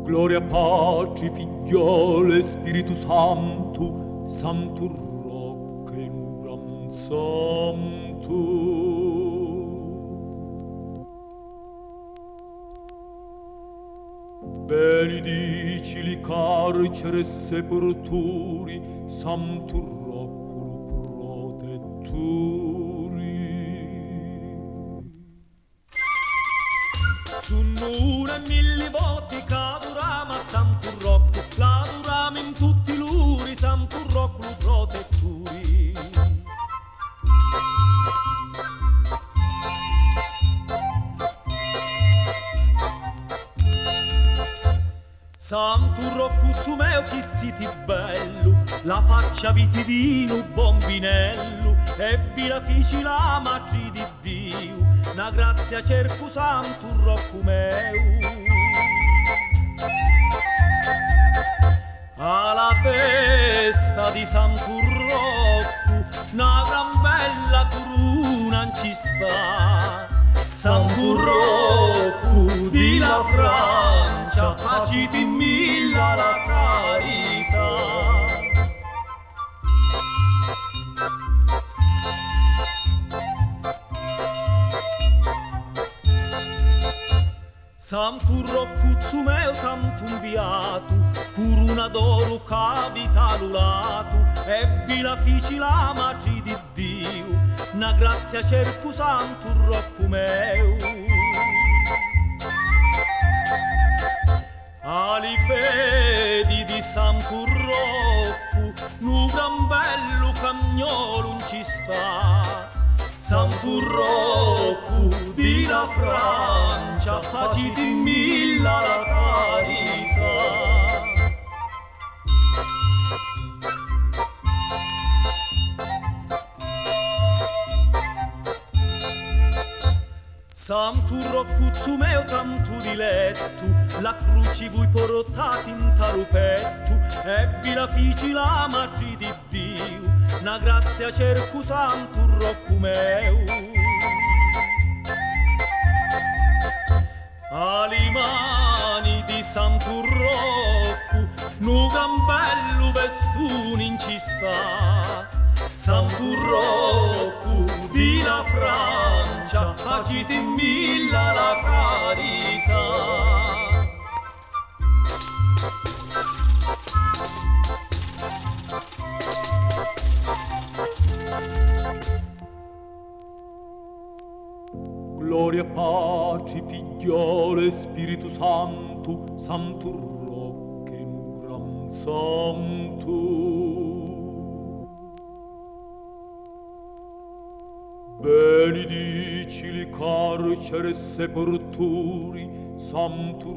Gloria, pace, figliole, Spiritu Santo, Santo Roc in uram santo. Benedicili carcere sepolturi, Santo Roculo protetturi. Sono una e mille voti cadurama Santo Rocco, la durama in tutti luri, Santo Rocco protetturi. Santo Rocco su meo chi siti bello, la faccia viti vino bombinello, ebbi la fici la maggi di Dio, una grazia cerco Santo Rocco meu. Alla festa di Santo Rocco, una gran bella corona ci sta. Santo Rocco di la Francia, faciti milla la carità. Santo Rocco meo tanto inviato, corona d'oro cavita lulato, ebbi la fici la magi di Dio, una grazia cerco Santo Rocco meu. Ali pedi di Santo Rocco, nu gran bello cagnolo non ci sta. Santo Rocco di la Francia, faciti milla la carità. Santo Rocco meo tanto diletto, la cruci voi portati in talupetto, ebbi la fici la maggi di Dio, una grazia cerco Santo Rocco meu. Ali mani di Santo Rocco, nu gran bello vestune in ci sta. Santo Rocco di la Francia, faciti milla la carità. Gloria, pace, figliole, Spiritu Santo, Santo Roc in uram santo. Benedicili carcere sepolturi, Santo